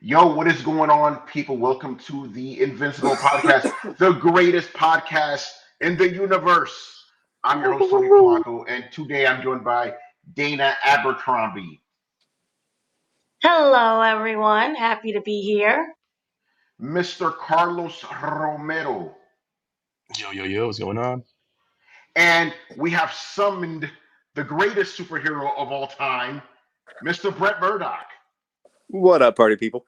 Yo, what is going on, people? Welcome to the Invincible podcast, the greatest podcast in the universe. I'm your host, Tony Polanco, and today I'm joined by Dana Abercrombie, Hello, everyone. Happy to be here. Mr. Carlos Romero, Yo, what's going on? and we have summoned the greatest superhero of all time, Mr. Brett Murdoch. What up, party people?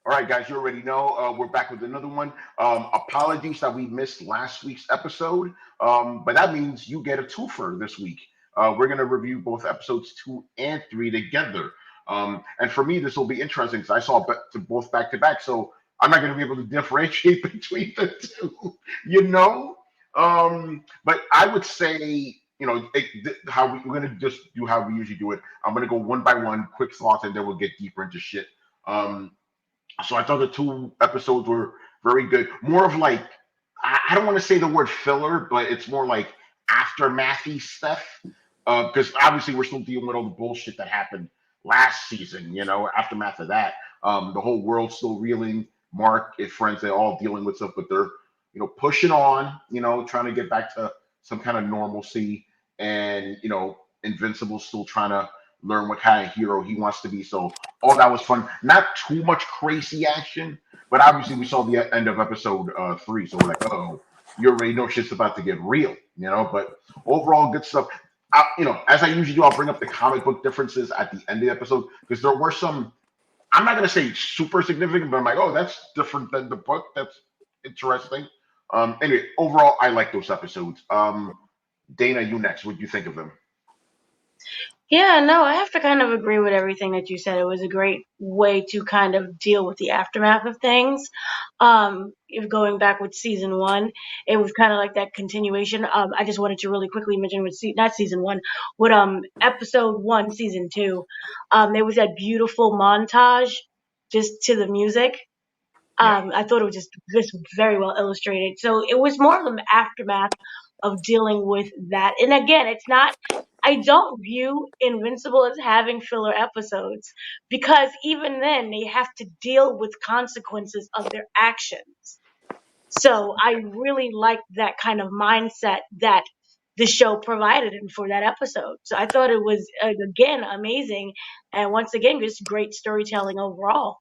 All right, guys, you already know we're back with another one. Apologies that we missed last week's episode, but that means you get a twofer this week. We're going to review both episodes 2 and 3 together. And for me, this will be interesting because I saw both back to back, so I'm not going to be able to differentiate between the two, you know? But I would say, we're going to just do how we usually do it. I'm going to go one by one, quick thoughts, and then we'll get deeper into shit. So I thought the 2 episodes were very good. More of like, I don't want to say the word filler, but it's more like aftermathy stuff. Because obviously we're still dealing with all the bullshit that happened last season, aftermath of that. The whole world's still reeling. Mark, his friends, they're all dealing with stuff, but they're, pushing on, trying to get back to some kind of normalcy. And, Invincible's still trying to learn what kind of hero he wants to be. So all that was fun. Not too much crazy action, but obviously we saw the end of episode 3. So we're like, oh, you already know shit's about to get real, But overall, good stuff. As I usually do, I'll bring up the comic book differences at the end of the episode because there were some. I'm not gonna say super significant, but I'm like, oh, that's different than the book. That's interesting. Anyway, overall, I like those episodes. Dana, you next. What do you think of them? Yeah, no, I have to kind of agree with everything that you said. It was a great way to kind of deal with the aftermath of things. If going back with season 1, it was kind of like that continuation. I just wanted to really quickly mention with not season 1, with episode 1, season 2. There was that beautiful montage just to the music. I thought it was just very well illustrated. So it was more of an aftermath of dealing with that. And again, it's not. I don't view Invincible as having filler episodes because even then they have to deal with consequences of their actions. So I really like that kind of mindset that the show provided him for that episode. So I thought it was again amazing, and once again just great storytelling overall.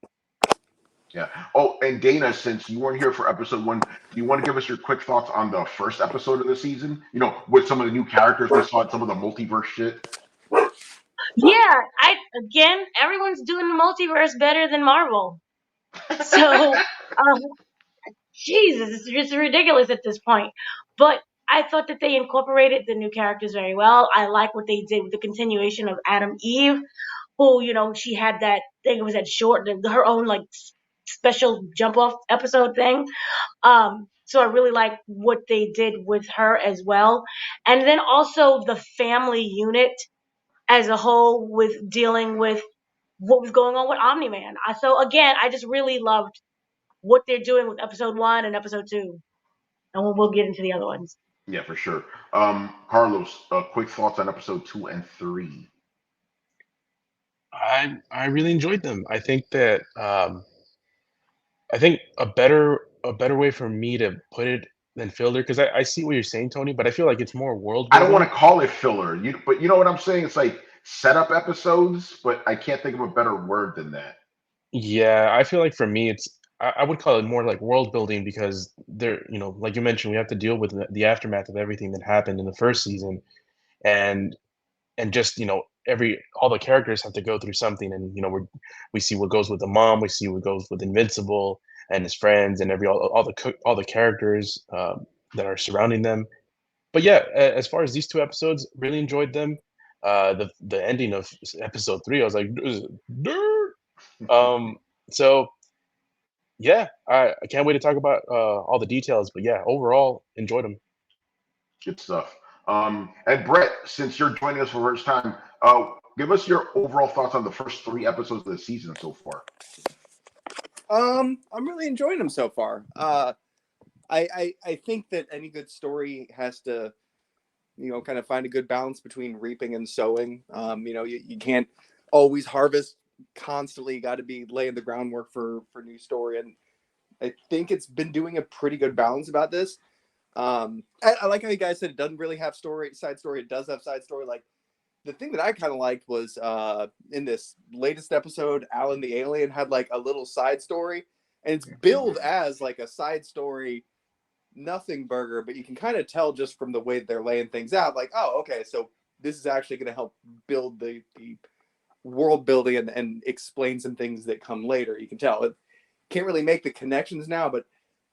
Yeah. Oh, and Dana, since you weren't here for episode 1, do you want to give us your quick thoughts on the first episode of the season? With some of the new characters we saw, some of the multiverse shit. Yeah, everyone's doing the multiverse better than Marvel. So, Jesus, it's just ridiculous at this point. But I thought that they incorporated the new characters very well. I like what they did with the continuation of Adam Eve, who, she had that thing, it was that short, her own like special jump off episode thing. So I really like what they did with her as well. And then also the family unit as a whole with dealing with what was going on with Omni-Man. So again, I just really loved what they're doing with episode 1 and episode 2, and we'll get into the other ones. Yeah, for sure. Carlos, quick thoughts on episode 2 and 3. I really enjoyed them. I think that I think a better way for me to put it than filler, because I see what you're saying, Tony, but I feel like it's more world I don't want building. to call it filler, but you know what I'm saying? It's like setup episodes, but I can't think of a better word than that. Yeah, I feel like for me, I would call it more like world building because like you mentioned, we have to deal with the aftermath of everything that happened in the first season, and just all the characters have to go through something, and we see what goes with the mom, we see what goes with Invincible and his friends, and all the characters that are surrounding them. But yeah, as far as these 2 episodes, really enjoyed them. The ending of episode 3, I was like, "This is dirt." Um, so yeah, I can't wait to talk about all the details. But yeah, overall, enjoyed them. Good stuff. And Brett, since you're joining us for the first time, give us your overall thoughts on the first 3 episodes of the season so far. I'm really enjoying them so far. I think that any good story has to, kind of find a good balance between reaping and sowing. You can't always harvest constantly got to be laying the groundwork for new story, and I think it's been doing a pretty good balance about this. I like how you guys said it doesn't really have side story. It does have side story. Like, the thing that I kind of liked was in this latest episode, Alan the alien had like a little side story, and it's billed as like a side story, nothing burger, but you can kind of tell just from the way that they're laying things out, like, oh, okay, so this is actually going to help build the world building and explain some things that come later. You can tell it can't really make the connections now, but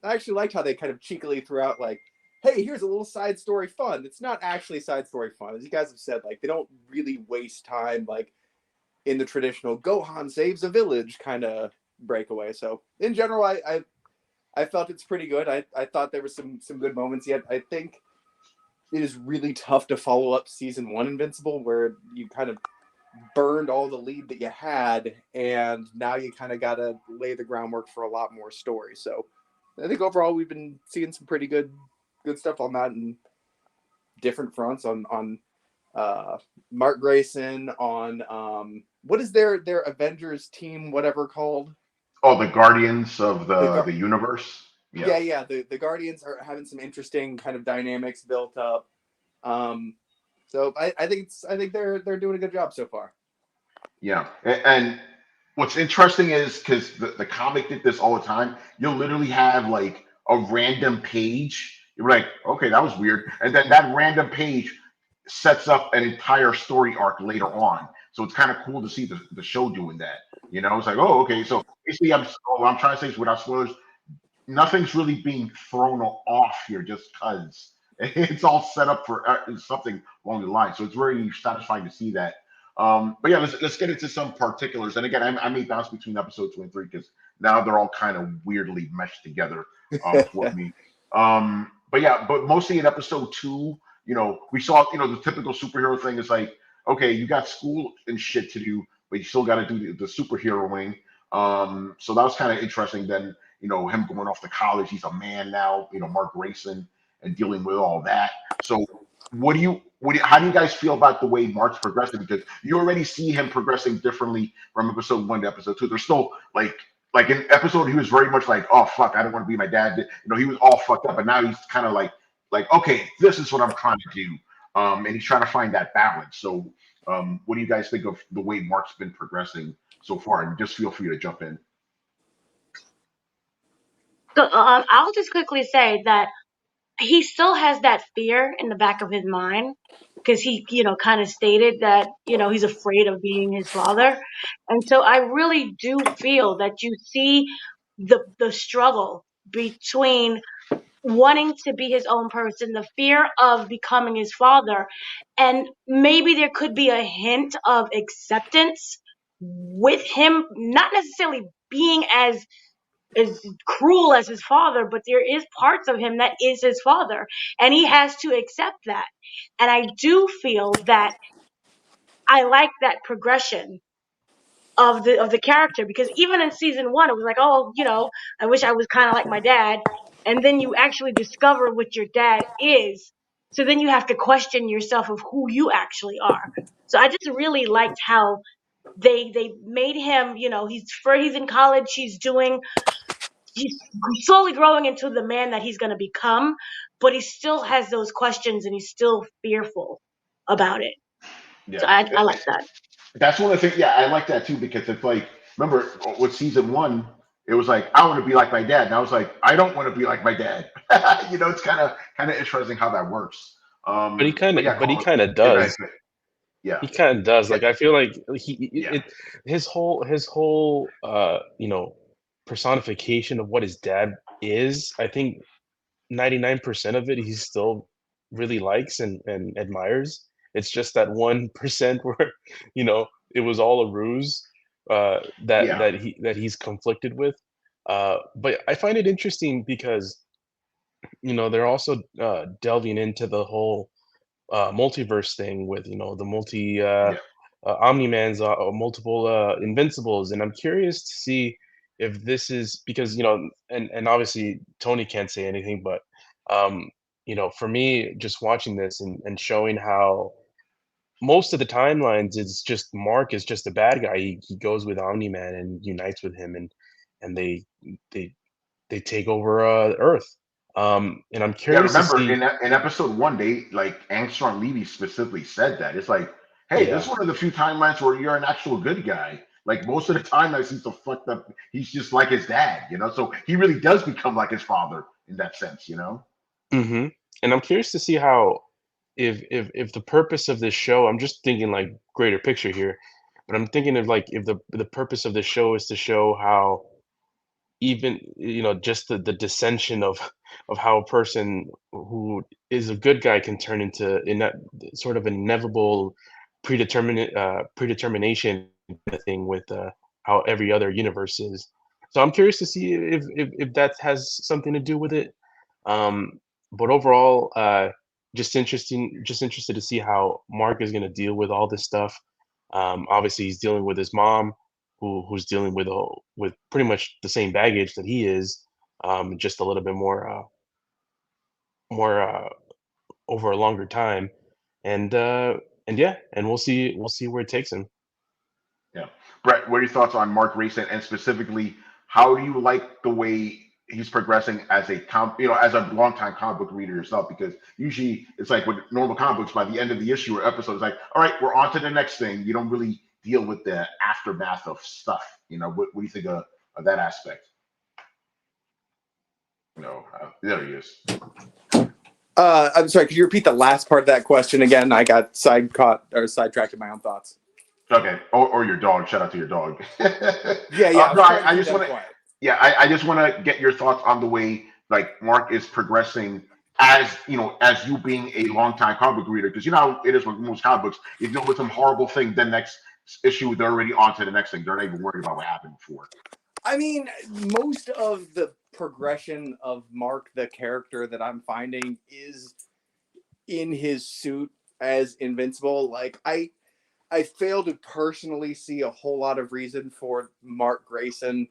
I actually liked how they kind of cheekily threw out like, hey, here's a little side story fun. It's not actually side story fun. As you guys have said, like, they don't really waste time like in the traditional Gohan saves a village kind of breakaway. So in general, I felt it's pretty good. I thought there were some good moments, yet I think it is really tough to follow up season 1 Invincible, where you kind of burned all the lead that you had, and now you kind of got to lay the groundwork for a lot more story. So I think overall we've been seeing some pretty good stuff on that, and different fronts on Mark Grayson, on what is their Avengers team, whatever called? Oh, the Guardians of the universe. Yeah. The Guardians are having some interesting kind of dynamics built up. So I think they're doing a good job so far. Yeah, and what's interesting is because the comic did this all the time. You'll literally have like a random page. You're like, okay, that was weird, and then that random page sets up an entire story arc later on. So it's kind of cool to see the show doing that. You know, it's like, oh, okay. So basically, what I'm trying to say is, without spoilers, nothing's really being thrown off here just because it's all set up for something along the line. So it's very satisfying to see that. But yeah, let's get into some particulars. And again, I may bounce between episode 2 and 3 because now they're all kind of weirdly meshed together for me. But yeah, but mostly in episode 2, you know, we saw, you know, the typical superhero thing is like, okay, you got school and shit to do, but you still got to do the superhero wing. So that was kind of interesting. Then, you know, him going off to college, he's a man now, you know, Mark Grayson, and dealing with all that. So how do you guys feel about the way Mark's progressing? Because you already see him progressing differently from episode 1 to episode 2. There's still like in episode, he was very much like, oh fuck, I don't want to be my dad. You know, he was all fucked up, but now he's kind of like, okay, this is what I'm trying to do. And he's trying to find that balance. So what do you guys think of the way Mark's been progressing so far? And just feel free to jump in. So I'll just quickly say that he still has that fear in the back of his mind, because he, you know, kind of stated that, you know, he's afraid of being his father. And so I really do feel that you see the struggle between wanting to be his own person, the fear of becoming his father, and maybe there could be a hint of acceptance with him not necessarily being as cruel as his father, but there is parts of him that is his father, and he has to accept that. And I do feel that I like that progression of the character, because even in season 1, it was like, oh, you know, I wish I was kind of like my dad, and then you actually discover what your dad is. So then you have to question yourself of who you actually are. So I just really liked how they made him, you know, he's in college, he's slowly growing into the man that he's going to become, but he still has those questions and he's still fearful about it. Yeah. So I like that. That's one of the things. Yeah, I like that too because it's like, remember with season 1, it was like I want to be like my dad, and I was like, I don't want to be like my dad. You know, it's kind of interesting how that works. But he kind of, yeah, but he Colin, kind of does. Yeah, He kind of does. yeah, Like I feel like yeah, his whole you know, personification of what his dad is. I think 99% of it he still really likes and admires. It's just that 1% where, you know, it was all a ruse yeah, that he's conflicted with. But I find it interesting because, you know, they're also delving into the whole multiverse thing with, you know, the yeah, Omni-Man's multiple Invincibles, and I'm curious to see if this is because, you know, and obviously Tony can't say anything, but you know, for me, just watching this and showing how most of the timelines, it's just Mark is just a bad guy. He goes with Omni-Man and unites with him, and they they take over Earth. And I'm Yeah, curious to remember see. in episode one, they like Armstrong Levy specifically said that it's like, hey, this is Yeah. one of the few timelines where you're an actual good guy. Like most of the timelines, he's so fucked up. He's just like his dad, you know. So he really does become like his father in that sense, you know. Hmm. And I'm curious to see how, if the purpose of this show, I'm just thinking like greater picture here, but I'm thinking of like if the purpose of the show is to show how even just the dissension of how a person who is a good guy can turn into in that sort of an inevitable predetermination thing with how every other universe is. So I'm curious to see if that has something to do with it. um but overall, just interested to see how Mark is going to deal with all this stuff. Obviously he's dealing with his mom, who's dealing with pretty much the same baggage that he is, just a little bit more over a longer time, and yeah, and we'll see where it takes him. Yeah, Brett, what are your thoughts on Mark Grayson, and specifically, how do you like the way he's progressing as as a longtime comic book reader yourself? Because usually it's like with normal comic books, by the end of the issue or episode, it's like, all right, we're on to the next thing. You don't really deal with the aftermath of stuff. What do you think of that aspect? There he is. I'm sorry. Could you repeat the last part of that question again? I got sidetracked in my own thoughts. Okay, or your dog. Shout out to your dog. Yeah. I was No, trying to I keep just them want to. quiet. Yeah, I just want to get your thoughts on the way like Mark is progressing as you being a longtime comic book reader, because you know how it is with most comic books. If you know with some horrible thing, then next issue they're already on to the next thing. They're not even worried about what happened before. I mean, most of the progression of Mark, the character that I'm finding, is in his suit as Invincible. Like I fail to personally see a whole lot of reason for Mark Grayson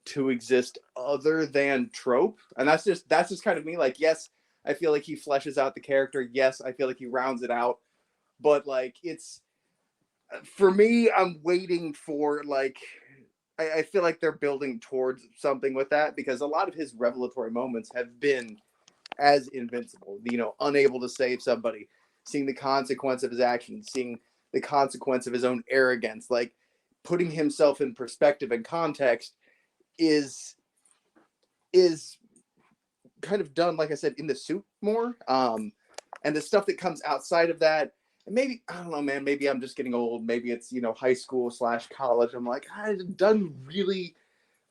to exist other than trope. And that's just kind of me. Like, yes, I feel like he fleshes out the character. Yes, I feel like he rounds it out. But like it's for me, I'm waiting for like I feel like they're building towards something with that, because a lot of his revelatory moments have been as Invincible, unable to save somebody, seeing the consequence of his actions, seeing the consequence of his own arrogance, like putting himself in perspective and context is kind of done, like I said, in the suit more. And the stuff that comes outside of that, and maybe, I don't know, man, maybe I'm just getting old. Maybe it's, high school / college. I'm like, it doesn't really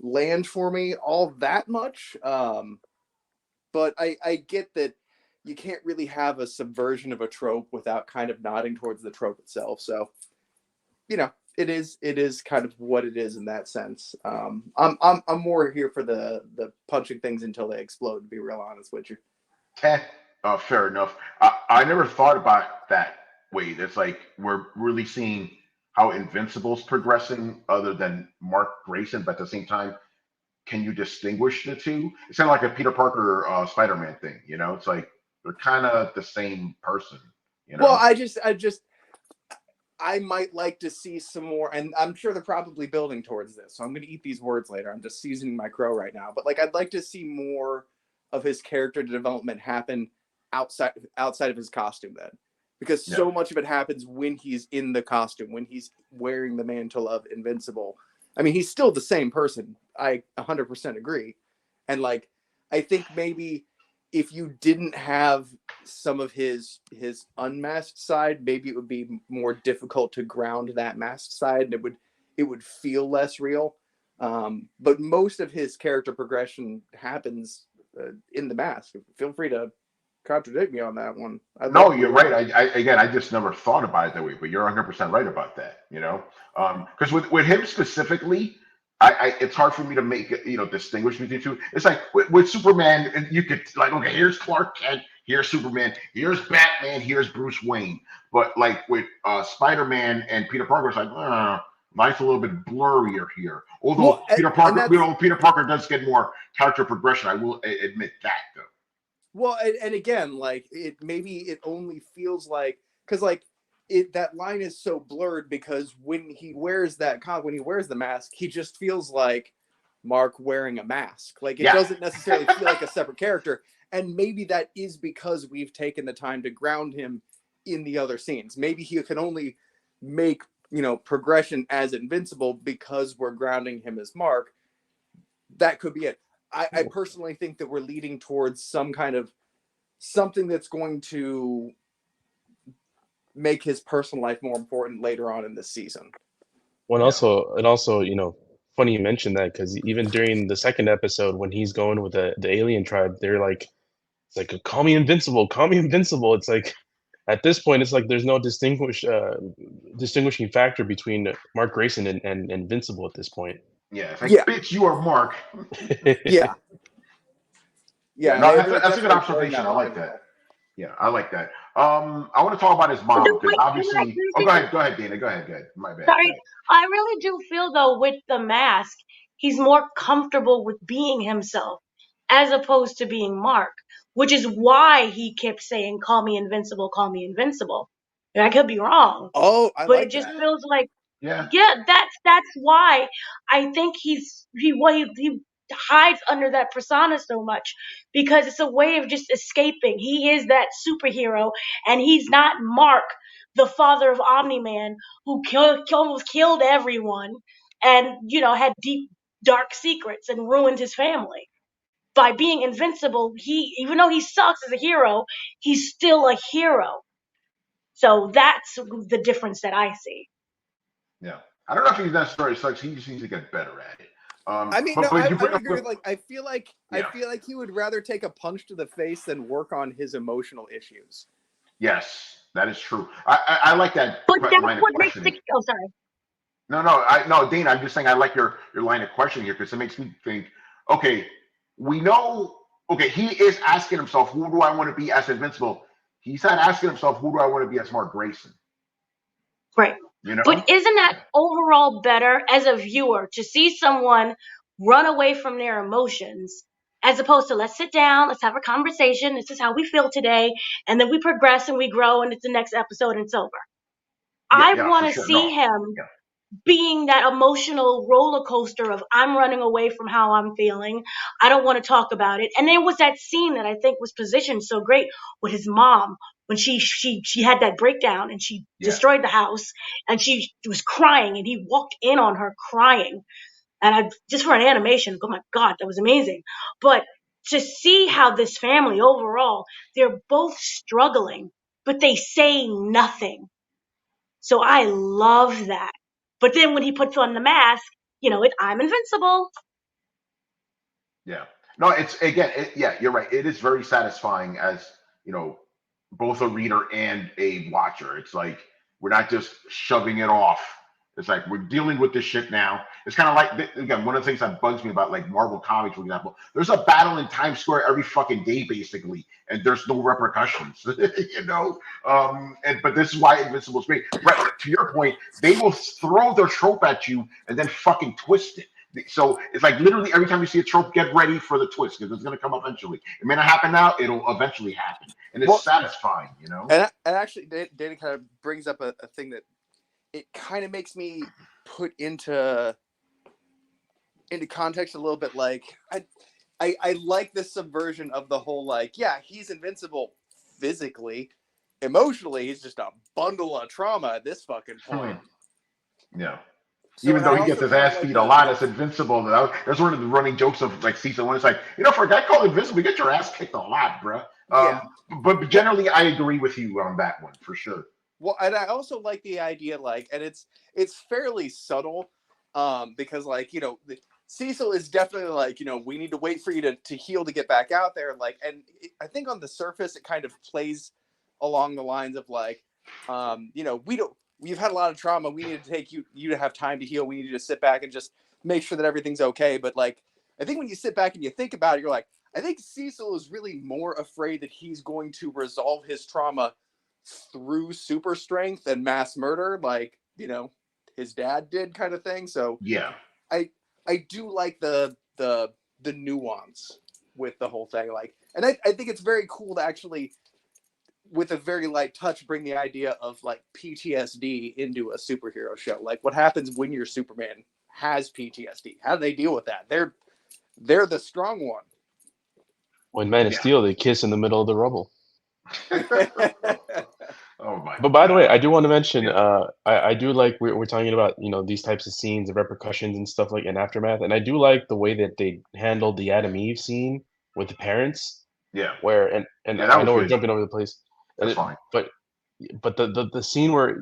land for me all that much. But I get that you can't really have a subversion of a trope without kind of nodding towards the trope itself. So, it is kind of what it is in that sense. I'm more here for the punching things until they explode, to be real honest with you. Eh, fair enough. I never thought about that way. That's like we're really seeing how Invincible's progressing, other than Mark Grayson, but at the same time, can you distinguish the two? It's kind of like a Peter Parker Spider-Man thing, It's like they're kind of the same person, Well, I might like to see some more, and I'm sure they're probably building towards this. So I'm going to eat these words later. I'm just seasoning my crow right now. But like, I'd like to see more of his character development happen outside of his costume, then, because Yeah. so much of it happens when he's in the costume, when he's wearing the mantle of Invincible. I mean, he's still the same person. I 100% agree. And like, I think maybe if you didn't have some of his unmasked side, maybe it would be more difficult to ground that masked side, and it would feel less real. But most of his character progression happens in the mask. Feel free to contradict me on that one. No, you're right. I just never thought about it that way, but you're 100% right about that. Because with him specifically, it's hard for me to make distinguish between the two. It's like with Superman, and you could like, okay, here's Clark Kent, here's Superman, here's Batman, here's Bruce Wayne. But like with Spider-Man and Peter Parker, it's like, life's a little bit blurrier here. Although Peter Parker does get more character progression, I will admit that though. Well, and again, like maybe it only feels like, because like that line is so blurred because when he wears the mask, he just feels like Mark wearing a mask. Like it doesn't necessarily feel like a separate character. And maybe that is because we've taken the time to ground him in the other scenes. Maybe he can only make, progression as Invincible because we're grounding him as Mark. That could be it. I personally think that we're leading towards some kind of something that's going to make his personal life more important later on in this season. Well, and also, funny you mentioned that, because even during the second episode when he's going with the alien tribe, they're like, it's like, call me Invincible, call me Invincible. It's like, at this point, it's like there's no distinguishing factor between Mark Grayson and Invincible at this point. Yeah, it's like, bitch, you are Mark. Yeah. Yeah, no, that's a good observation. I like that. Yeah, I like that. I want to talk about his mom because obviously. Oh, go ahead, Dana. Go ahead. My bad. Sorry, I really do feel though with the mask, he's more comfortable with being himself as opposed to being Mark, which is why he kept saying, "Call me Invincible, call me Invincible." And I could be wrong. Oh, but it just feels like, that's why I think he hides under that persona so much, because it's a way of just escaping. He is that superhero, and he's not Mark, the father of Omni-Man, who almost killed everyone and, had deep, dark secrets and ruined his family. By being Invincible, even though he sucks as a hero, he's still a hero. So that's the difference that I see. Yeah. I don't know if he's necessarily sucks. He just needs to get better at it. I would agree with, I feel like he would rather take a punch to the face than work on his emotional issues. Yes, that is true. I like that. But that's what makes the. Oh, sorry. No, Dana. I'm just saying I like your line of questioning here because it makes me think. Okay, we know. Okay, he is asking himself, "Who do I want to be as Invincible?" He's not asking himself, "Who do I want to be as Mark Grayson?" Right. But isn't that overall better as a viewer to see someone run away from their emotions as opposed to, let's sit down, let's have a conversation, this is how we feel today, and then we progress and we grow and it's the next episode and it's over. I want to see him being that emotional roller coaster of, I'm running away from how I'm feeling, I don't want to talk about it. And there was that scene that I think was positioned so great with his mom when she had that breakdown and she destroyed the house and she was crying and he walked in on her crying. And just for an animation, oh my God, that was amazing. But to see how this family overall, they're both struggling, but they say nothing. So I love that. But then when he puts on the mask, I'm Invincible. Yeah. No, it's you're right. It is very satisfying as, both a reader and a watcher. It's like we're not just shoving it off. It's like we're dealing with this shit now. It's kind of like, again, one of the things that bugs me about like Marvel Comics, for example, there's a battle in Times Square every fucking day, basically, and there's no repercussions, but this is why Invincible's great. Right, to your point, they will throw their trope at you and then fucking twist it. So it's like literally every time you see a trope, get ready for the twist because it's going to come eventually. It may not happen now; it'll eventually happen, and it's satisfying, And actually, Dana kind of brings up a thing that it kind of makes me put into context a little bit. Like I like this subversion of the whole, like, he's Invincible physically, emotionally he's just a bundle of trauma at this fucking point. Yeah. So even though he gets his ass beat a lot as Invincible, that's one of the running jokes of like season one. It's like, for a guy called Invincible, you get your ass kicked a lot, bro. But generally, I agree with you on that one for sure. Well, and I also like the idea, like, and it's fairly subtle, because like, Cecil is definitely like, we need to wait for you to heal to get back out there. Like, and I think on the surface, it kind of plays along the lines of like, we've had a lot of trauma. We need to take you to have time to heal. We need you to sit back and just make sure that everything's okay. But like, I think when you sit back and you think about it, you're like, I think Cecil is really more afraid that he's going to resolve his trauma through super strength and mass murder, like, his dad did, kind of thing. So I do like the nuance with the whole thing. Like, and I think it's very cool to actually with a very light touch, bring the idea of like PTSD into a superhero show. Like, what happens when your Superman has PTSD? How do they deal with that? They're the strong one. When Man of Yeah. Steel, they kiss in the middle of the rubble. Oh my But by the way, God. I do want to mention, Yeah. I do like we're talking about these types of scenes, the repercussions and stuff like in Aftermath, and I do like the way that they handled the Adam Eve scene with the parents, Yeah. where and Yeah, that I was know we're good. jumping over the place, and That's fine. but the scene where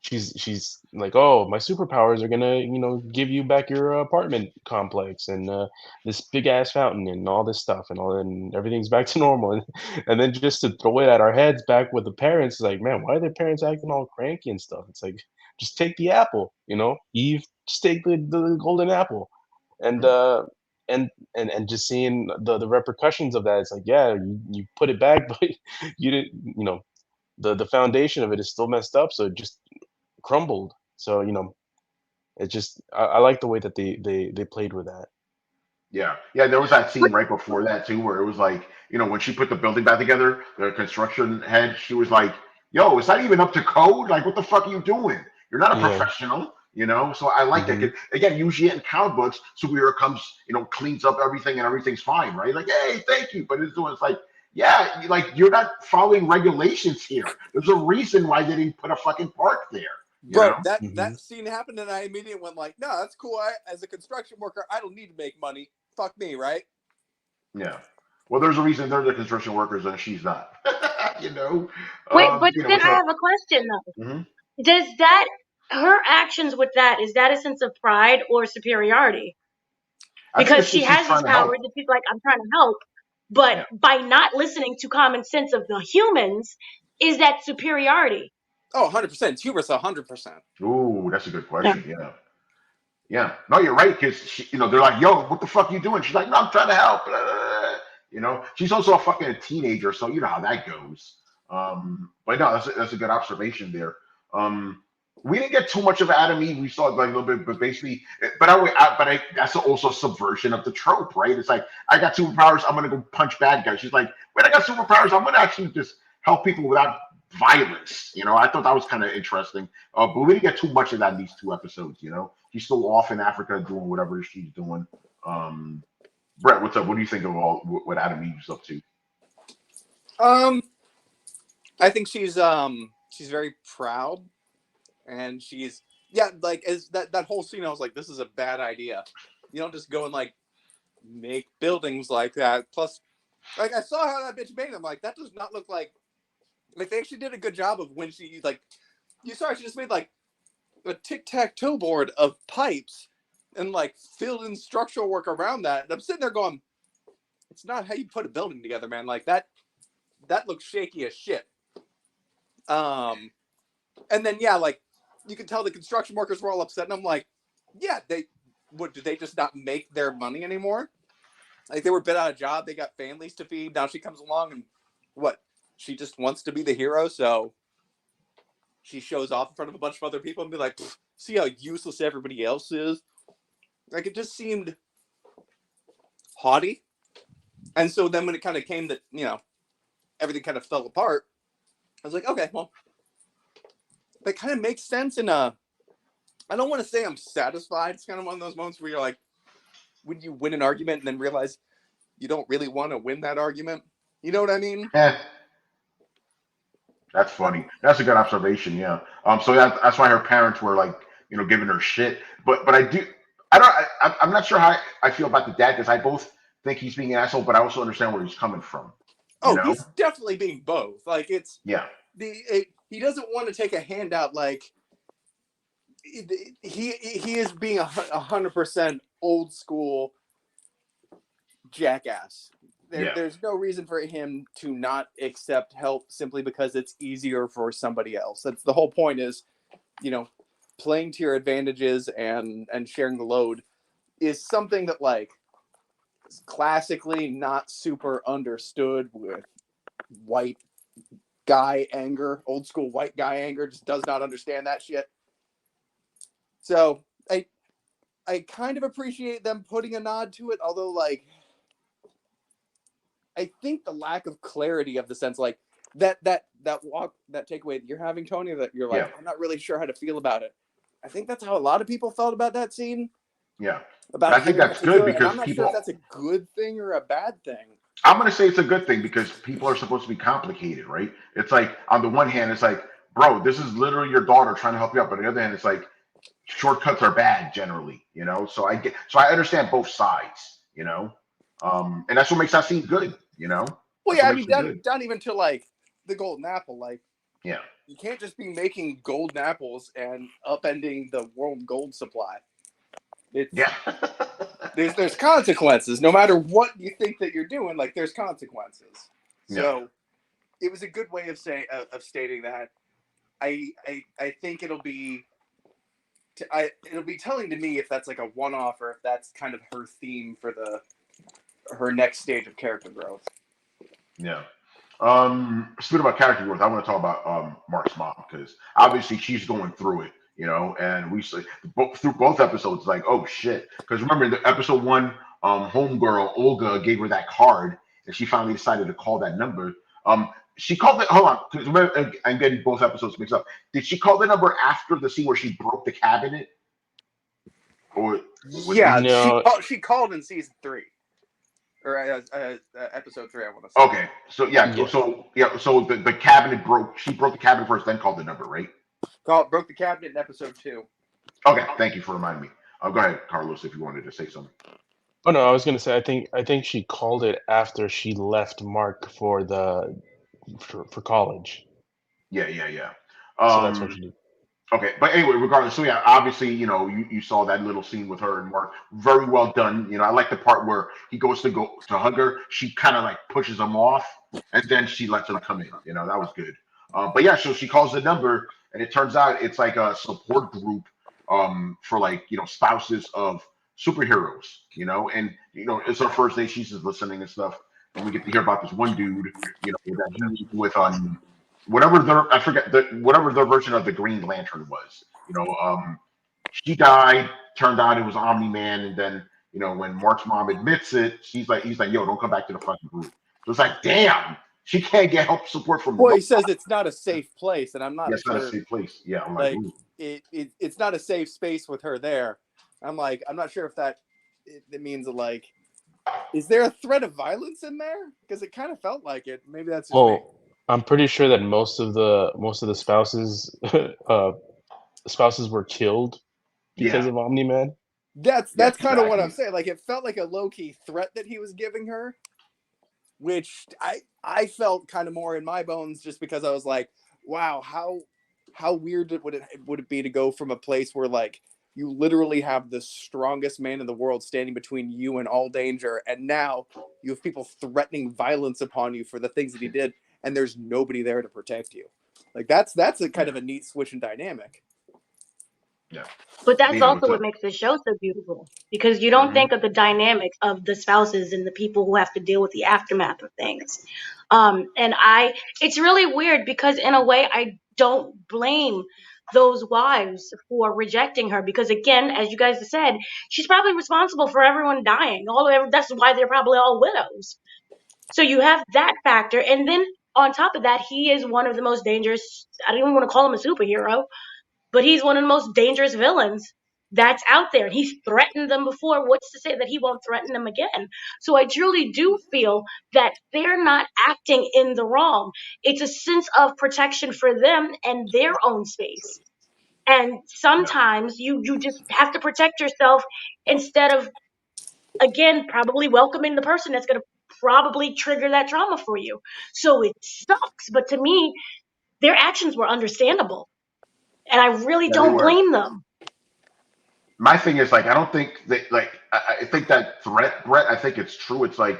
she's like, oh, my superpowers are gonna give you back your apartment complex and this big ass fountain and all this stuff and everything's back to normal and then just to throw it at our heads back with the parents, like, man, why are their parents acting all cranky and stuff? It's like, just take the apple, Eve, just take the golden apple. And Mhm. and just seeing the repercussions of that, it's like, yeah, you put it back, but you didn't, the foundation of it is still messed up, so it just crumbled. So it just I like the way that they played with that. Yeah. Yeah, there was that scene right before that too, where it was like, when she put the building back together, the construction head, she was like, "Yo, it's not even up to code. Like, what the fuck are you doing? You're not a Yeah. professional." So I like that. Hmm. 'Cause, again, usually in comic books, superhero comes, cleans up everything and everything's fine, right? Like, hey, thank you. But it's like, yeah, like you're not following regulations here. There's a reason why they didn't put a fucking park there. You Bro, know? that scene happened, and I immediately went like, "No, that's cool. As a construction worker, I don't need to make money. Fuck me, right?" Yeah. Well, there's a reason they're the construction workers and she's not. you know. Wait, but then I So. have a question though. Mhm. Does that her actions with that, is that a sense of pride or superiority? I think Because it's she just she's has trying these to powers help. and she's like, I'm trying to help. But Yeah. by not listening to common sense of the humans, is that superiority? Oh, 100%. It's hubris, 100%. Ooh, that's a good Yeah. question. Yeah. Yeah. No, you're right. Because they're like, "Yo, what the fuck you doing?" She's like, "No, I'm trying to help." She's also a fucking teenager, so you know how that goes. But no, that's a good observation there. We didn't get too much of Adam Eve. We saw like a little bit, but basically, that's also a subversion of the trope, right? It's like, I got superpowers, I'm gonna go punch bad guys. She's like, wait, I got superpowers, I'm gonna actually just help people without violence. I thought that was kind of interesting. But we didn't get too much of that in these two episodes. She's still off in Africa doing whatever she's doing. Brett, what's up? What do you think of all what Adam Eve's up to? I think she's very proud, and she's like, as that whole scene, I was like, this is a bad idea. You don't just go and like make buildings like that. Plus, like, I saw how that bitch made them. Like, that does not look like they actually did a good job of when she like, you saw her, she just made like a tic-tac-toe board of pipes and like filled in structural work around that. And I'm sitting there going, it's not how you put a building together, man. Like, that looks shaky as shit. And then like, you could tell the construction workers were all upset, and I'm like, yeah, did they just not make their money anymore? Like, they were bit out of job, they got families to feed. Now she comes along and what? She just wants to be the hero, so she shows off in front of a bunch of other people and be like, see how useless everybody else is? Like, it just seemed haughty. And so then when it kind of came that, everything kind of fell apart, I was like, okay, well, that kind of makes sense in a, I don't want to say I'm satisfied. It's kind of one of those moments where you're like, when you win an argument and then realize you don't really want to win that argument. You know what I mean? That's funny. That's a good observation. Yeah. So that's why her parents were like, giving her shit. But I do. I don't. I'm not sure how I feel about the dad, because I both think he's being an asshole, but I also understand where he's coming from. Oh, he's definitely being both. Like, it's Yeah. He doesn't want to take a handout. Like, he is being 100% old school jackass. There's no reason for him to not accept help simply because it's easier for somebody else. That's the whole point, is, playing to your advantages and sharing the load is something that, like, is classically not super understood with white guy anger. Old school white guy anger just does not understand that shit. So I kind of appreciate them putting a nod to it, although, like, I think the lack of clarity of the sense, like, that takeaway that you're having, Tony, that you're like, I'm not really sure how to feel about it. I think that's how a lot of people felt about that scene. Yeah. About I think that's good because I'm not sure if that's a good thing or a bad thing. I'm going to say it's a good thing because people are supposed to be complicated, right? It's like, on the one hand, it's like, bro, this is literally your daughter trying to help you out. But on the other hand, it's like, shortcuts are bad generally, So I understand both sides, and that's what makes that scene good, Well, yeah, I mean, down even to like the golden apple, like, yeah, you can't just be making golden apples and upending the world gold supply. Yeah. there's consequences. No matter what you think that you're doing, like, there's consequences. So it was a good way of stating that. I think it'll be telling to me if that's like a one-off or if that's kind of her theme for her next stage of character growth. Yeah. Speaking about character growth, I want to talk about Mark's mom because obviously she's going through it, and we see through both episodes, like, oh shit. Because remember in the episode 1, homegirl Olga gave her that card, and she finally decided to call that number. She called it. Hold on, because remember, I'm getting both episodes mixed up. Did she call the number after the scene where she broke the cabinet? Or No. She called in season 3. Or episode 3, I want to say. Okay, so so the cabinet broke. She broke the cabinet first, then called the number, right? Broke the cabinet in episode 2. Okay, thank you for reminding me. Go ahead, Carlos, if you wanted to say something. Oh no, I was gonna say I think she called it after she left Mark for college. Yeah. So that's what she did. Okay, but anyway, regardless, so yeah, obviously, you saw that little scene with her and Mark, very well done. I like the part where he goes to hug her, she kind of like pushes him off, and then she lets him come in. That was good. But yeah, so she calls the number, and it turns out it's like a support group, for like spouses of superheroes. And it's her first day. She's just listening and stuff, and we get to hear about this one dude, that he's with whatever their version of the Green Lantern was. She died. Turned out it was Omni-Man, and then when Mark's mom admits it, he's like, yo, don't come back to the fucking group. So it's like, damn, she can't get help support from. Well, he says it's not a safe place, and I'm not. It's not a safe place. Yeah, I'm like it's not a safe space with her there. I'm like, I'm not sure if it means like, is there a threat of violence in there? Because it kind of felt like it. Maybe that's just me. I'm pretty sure that most of the spouses spouses were killed because of Omni-Man. That's kind of what I'm saying. Like, it felt like a low-key threat that he was giving her, which I felt kind of more in my bones, just because I was like, wow, how weird would it be to go from a place where like you literally have the strongest man in the world standing between you and all danger, and now you have people threatening violence upon you for the things that he did, and there's nobody there to protect you. Like, that's a kind of a neat switch in dynamic. Yeah. But that's also what makes the show so beautiful, because you don't think of the dynamics of the spouses and the people who have to deal with the aftermath of things. It's really weird because in a way I don't blame those wives for rejecting her, because again, as you guys have said, she's probably responsible for everyone dying. That's why they're probably all widows. So you have that factor, and then on top of that, he is one of the most dangerous. I don't even want to call him a superhero, but he's one of the most dangerous villains that's out there. He's threatened them before. What's to say that he won't threaten them again? So I truly do feel that they're not acting in the wrong. It's a sense of protection for them and their own space. And sometimes you just have to protect yourself instead of, again, probably welcoming the person that's going to probably trigger that trauma for you. So it sucks. But to me, their actions were understandable. And I really don't blame them. My thing is, like, I don't think that, like, I think that threat, Brett, I think it's true. It's like,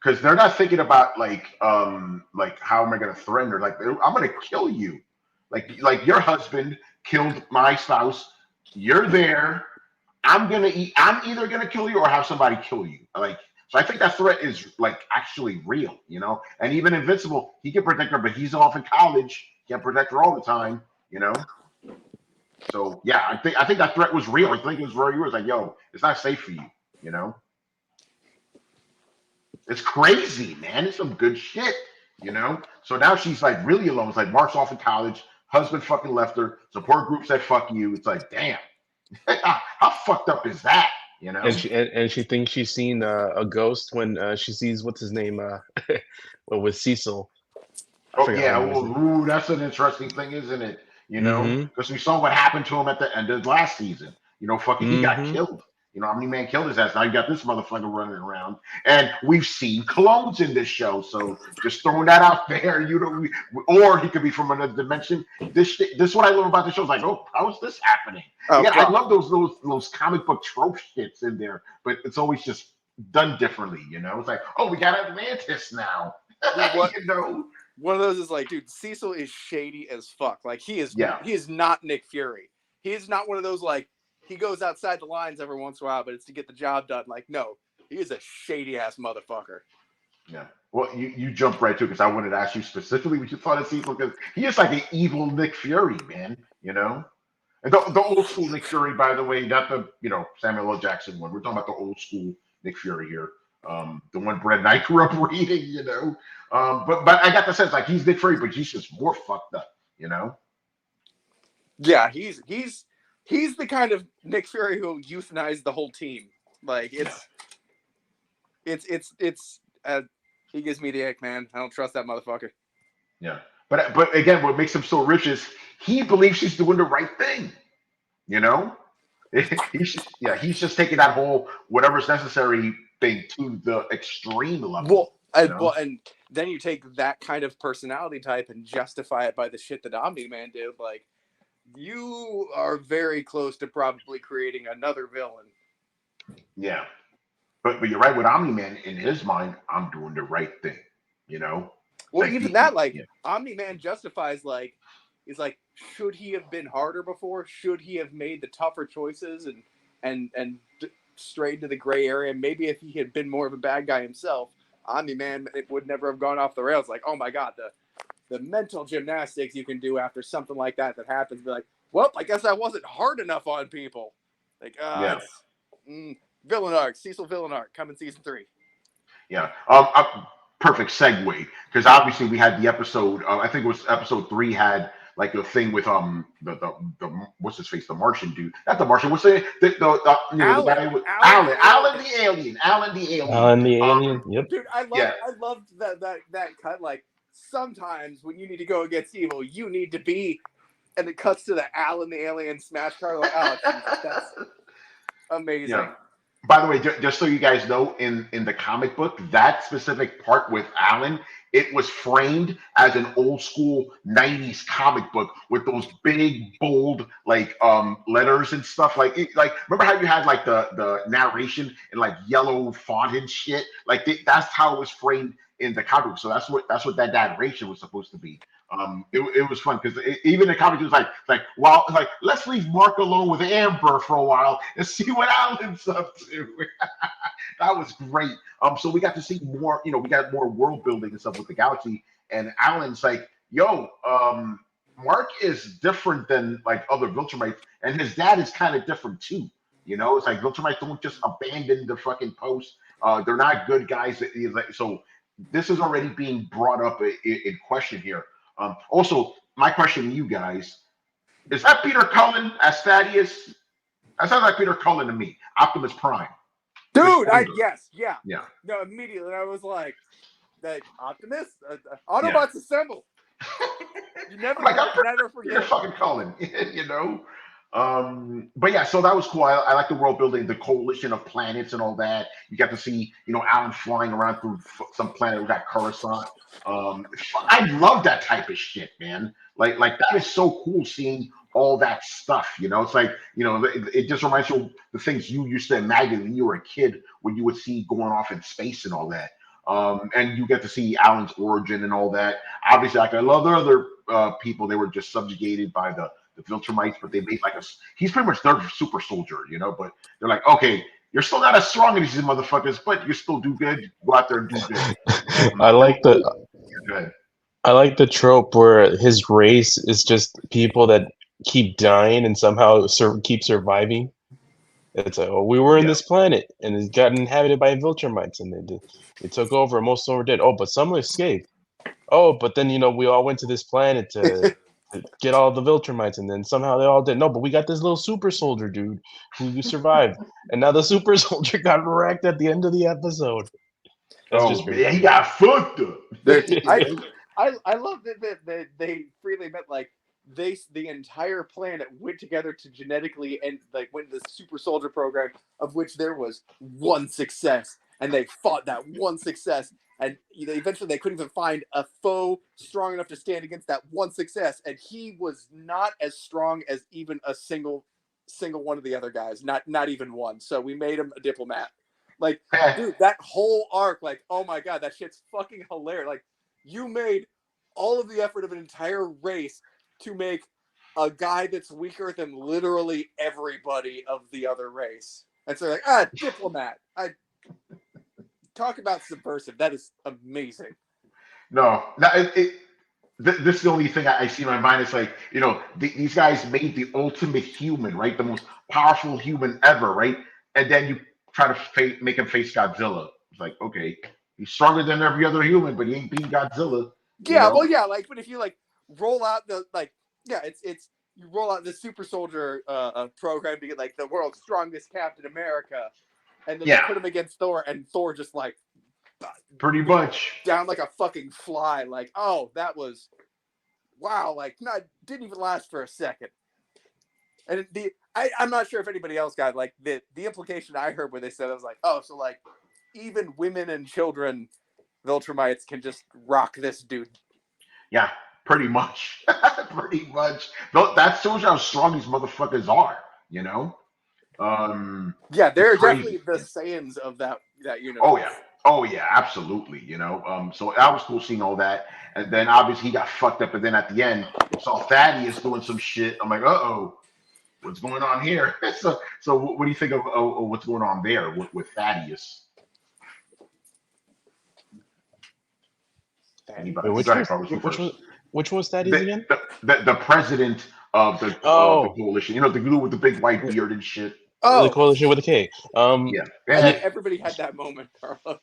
because they're not thinking about like how am I going to threaten her? Like, I'm going to kill you. Like your husband killed my spouse. You're there. I'm either going to kill you or have somebody kill you. Like, so I think that threat is like actually real, And even Invincible, he can protect her, but he's off in college. He can't protect her all the time, So yeah, I think that threat was real. I think it was very real. It's like, yo, it's not safe for you, It's crazy, man. It's some good shit, you know. So now she's like really alone. It's like Mark's off in college, husband fucking left her, support group said fuck you. It's like, damn, how fucked up is that? You know? And she thinks she's seen a ghost when she sees what's his name well, with Cecil. I Oh forgot yeah, what it well, was. ooh, that's an interesting thing, isn't it? You know, Mm-hmm. because we saw what happened to him at the end of last season. You know, fucking, he got Mm-hmm. killed. You know, Omni-Man killed his ass. Now you got this motherfucker running around, and we've seen clones in this show. So just throwing that out there, you know, or he could be from another dimension. This is what I love about the show. It's like, oh, how is this happening? Oh, Yeah, I bro. love those comic book trope shits in there, but it's always just done differently. You know, it's like, oh, we got Atlantis now. Dude, what? You know, One of those is like, dude, Cecil is shady as fuck. Like he yeah. is not Nick Fury. He is not one of those like he goes outside the lines every once in a while, but it's to get the job done. Like, no, he is a shady ass motherfucker. Yeah. Well, you jumped right to it because I wanted to ask you specifically what you thought of Cecil because he is like an evil Nick Fury, man. You know, and the old school Nick Fury, by the way, not the Samuel L. Jackson one. We're talking about the old school Nick Fury here. The one Brett and I grew up reading. You know, but I got the sense like he's Nick Fury, but he's just more fucked up. You know. Yeah, he's the kind of Nick Fury who euthanized the whole team. Like it's he gives me the ick, man. I don't trust that motherfucker. Yeah. But again, what makes him so rich is he believes he's doing the right thing. You know. He's just taking that whole whatever's necessary thing to the extreme level. And then you take that kind of personality type and justify it by the shit that Omni-Man did. Like, you are very close to probably creating another villain. Yeah, but you're right with Omni-Man. In his mind, I'm doing the right thing. You know. Well, Like even that, yeah. Omni-Man justifies he's like, should he have been harder before? Should he have made the tougher choices and strayed to the gray area? Maybe if he had been more of a bad guy himself, Omni-Man, it would never have gone off the rails. Like, oh my god, the mental gymnastics you can do after something like that happens. Be like, well, I guess I wasn't hard enough on people. Like, Yeah. villain arc, Cecil villain arc, coming season 3. Yeah. Perfect segue because obviously we had the episode. I think it was episode 3 had like a thing with the what's his face, the Martian dude, not the Martian. What's the guy with Alan the alien. Alan the alien. Yep. Dude, I loved that cut. Like, sometimes when you need to go against evil, you need to be, and it cuts to the Alan the alien smash card. Like, oh, that's amazing. Yeah. By the way, just so you guys know, in the comic book, that specific part with Alan, it was framed as an old school 90s comic book with those big, bold, like letters and stuff. Like remember how you had like the narration in like yellow font and shit? Like that's how it was framed in the comic book. So that's what that narration was supposed to be. It was fun because even the comic was like let's leave Mark alone with Amber for a while and see what Alan's up to. That was great. So we got to see more. We got more world building and stuff with the galaxy. And Alan's like, yo, Mark is different than like other Viltrumites, and his dad is kind of different too. It's like Viltrumites don't just abandon the fucking post. They're not good guys. So this is already being brought up in question here. Also, my question to you guys, is that Peter Cullen as Thaddeus? That sounds like Peter Cullen to me. Optimus Prime. Dude, yes. Yeah. No, immediately I was like, that Optimus? Autobots assemble. You never forget. Peter fucking Cullen, But yeah, so that was cool. I like the world building, the coalition of planets and all that. You got to see, Alan flying around through some planet. We got Coruscant. I love that type of shit, man. Like that is so cool seeing all that stuff. It's like, it just reminds you of the things you used to imagine when you were a kid, when you would see going off in space and all that. And you get to see Alan's origin and all that. Obviously, like a lot of other people, they were just subjugated by the Viltrumites, but they made he's pretty much their super soldier, but they're like, okay, you're still not as strong as these motherfuckers, but you still do good. Go out there and do good. I like the trope where his race is just people that keep dying and somehow keep surviving. It's like, we were in this planet and it got inhabited by Viltrumites and they took over and most of them were dead. Oh, but some escaped. oh, but then we all went to this planet to get all the Viltrumites, and then somehow they all did. No, but we got this little super soldier dude who survived, and now the super soldier got wrecked at the end of the episode. That's just Oh very man, he funny. got fucked up. I love that they freely meant like the entire planet went together to genetically and like went to the super soldier program, of which there was one success, and they fought that one success, and eventually they couldn't even find a foe strong enough to stand against that one success, and he was not as strong as even a single one of the other guys, not even one. So we made him a diplomat. Like, dude, that whole arc, like, oh my god, that shit's fucking hilarious. Like, you made all of the effort of an entire race to make a guy that's weaker than literally everybody of the other race. And so like, diplomat. I talk about subversive. That is amazing. No, this is the only thing I see in my mind. It's like, these guys made the ultimate human, right? The most powerful human ever, right? And then you try to make him face Godzilla. It's like, okay, he's stronger than every other human, but he ain't beating Godzilla. Yeah, well, yeah, like, but if you like roll out the it's you roll out the super soldier program to get like the world's strongest Captain America, and then you put him against Thor, and Thor just like pretty much down like a fucking fly. Like, oh, that was wow. Like, didn't even last for a second. And I'm not sure if anybody else got like the implication I heard where they said, I was like, oh, so like even women and children Viltrumites can just rock this dude. Yeah, pretty much. Pretty much. That shows how strong these motherfuckers are, Yeah, they're definitely the Saiyans of that universe. Oh yeah, absolutely. So that was cool seeing all that. And then obviously he got fucked up, and then at the end saw Thaddeus doing some shit. I'm like, what's going on here? So what do you think of what's going on there with Thaddeus? Anybody? Wait, which was Thaddeus again? The president of the coalition. The dude with the big white beard and shit. Oh, the coalition with a K. Everybody had that moment, Carlos.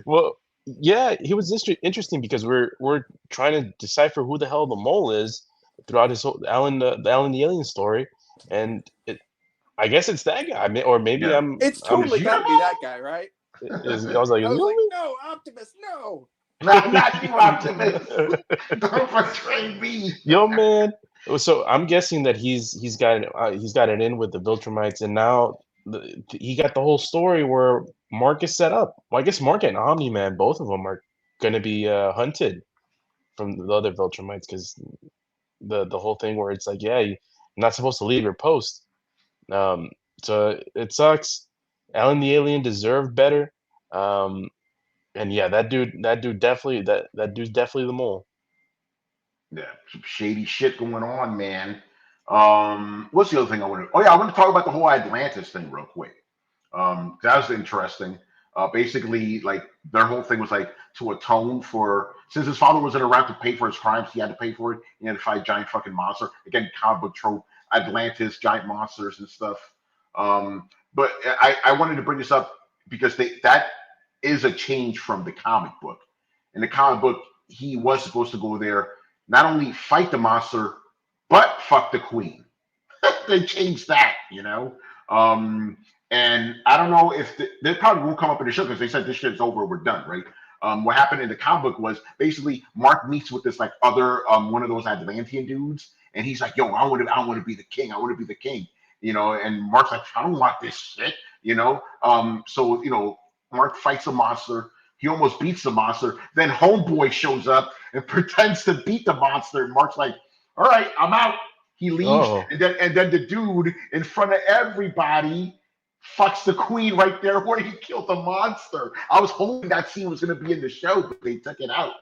Well, yeah, he was interesting because we're trying to decipher who the hell the mole is throughout his whole Alan the Alien story, and I guess it's that guy, or maybe It's totally got to be that guy, right? I was like, no, Optimus, no. Not you, Optimus. Don't betray me. Yo, man. So I'm guessing that he's got an in with the Viltrumites, and now he got the whole story where Mark is set up. Well, I guess Mark and Omni-Man, both of them are going to be hunted from the other Viltrumites, because the whole thing where it's like, yeah, you're not supposed to leave your post. So it sucks. Alan the Alien deserved better. And yeah, that dude definitely that dude's definitely the mole. Yeah, some shady shit going on, man. What's the other thing I want to? Oh yeah, I want to talk about the whole Atlantis thing real quick. That was interesting. Basically, like their whole thing was like to atone for, since his father wasn't around to pay for his crimes, he had to pay for it. He had to fight a giant fucking monster. Again, comic book trope, Atlantis, giant monsters and stuff. But I wanted to bring this up because that is a change from the comic book. In the comic book, he was supposed to go there, not only fight the monster, but fuck the queen. They changed that, and I don't know if they probably won't come up in the show because they said this shit's over, we're done, right? What happened in the comic book was basically Mark meets with this like other one of those Atlantean dudes, and he's like, "Yo, I want to be the king. I want to be the king." And Mark's like, "I don't want this shit," So Mark fights a monster. He almost beats the monster. Then Homeboy shows up and pretends to beat the monster. And Mark's like, "All right, I'm out." He leaves, and then the dude in front of everybody fucks the queen right there where he killed the monster. I was hoping that scene was going to be in the show, but they took it out.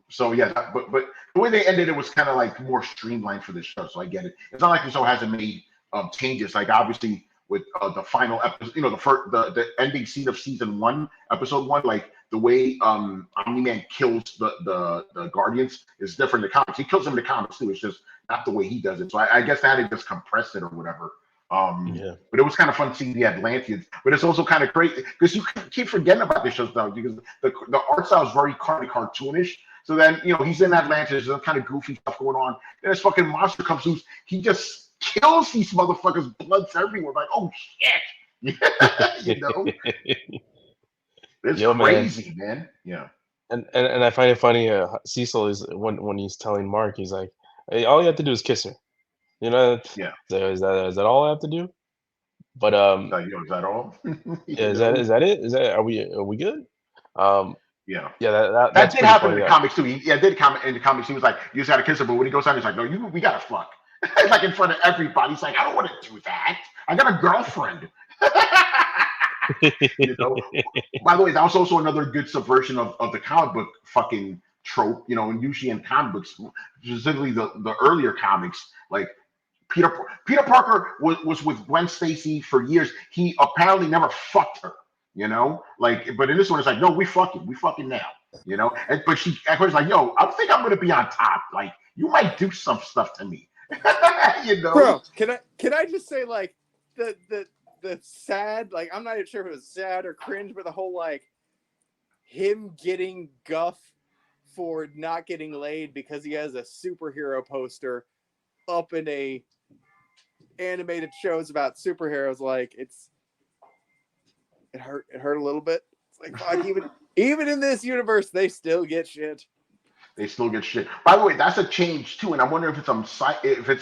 So yeah, but the way they ended it was kind of like more streamlined for the show. So I get it. It's not like the show hasn't made changes. Like obviously with the final episode, the ending scene of season 1, episode 1, like the way Omni-Man kills the Guardians is different in the comics. He kills them in the comics too. It's just not the way he does it. So I guess that had just compressed it or whatever. But it was kind of fun seeing the Atlanteans. But it's also kind of crazy because you keep forgetting about this show though, because the art style is very cartoonish. So then he's in Atlantis, there's kind of goofy stuff going on. Then this fucking monster comes loose. He just kills these motherfuckers. Blood's everywhere. Like, oh shit, it's crazy, man. Yeah. And I find it funny. Cecil is when he's telling Mark, he's like, "Hey, all you have to do is kiss her." Yeah. Is that all I have to do? But is that all? Is that it? Are we good? Yeah. That's that did happen in the funny, comics too. He did comment in the comics. He was like, "You just had to kiss her," but when he goes out, he's like, "No, we gotta fuck." Like in front of everybody. He's like, "I don't want to do that. I got a girlfriend." By the way, that was also another good subversion of the comic book fucking trope. And usually in comic books, specifically the earlier comics, like Peter Parker was with Gwen Stacy for years. He apparently never fucked her. But in this one, it's like, no, we fucking now. But Aquarius like, yo, I think I'm gonna be on top. Like, you might do some stuff to me. Bro, can I just say, like, the sad, like, I'm not even sure if it was sad or cringe, but the whole, like, him getting guff for not getting laid because he has a superhero poster up in a animated shows about superheroes. Like, it hurt a little bit. It's like, fuck, even in this universe, they still get shit. They still get shit. By the way, that's a change too, and I wonder if it's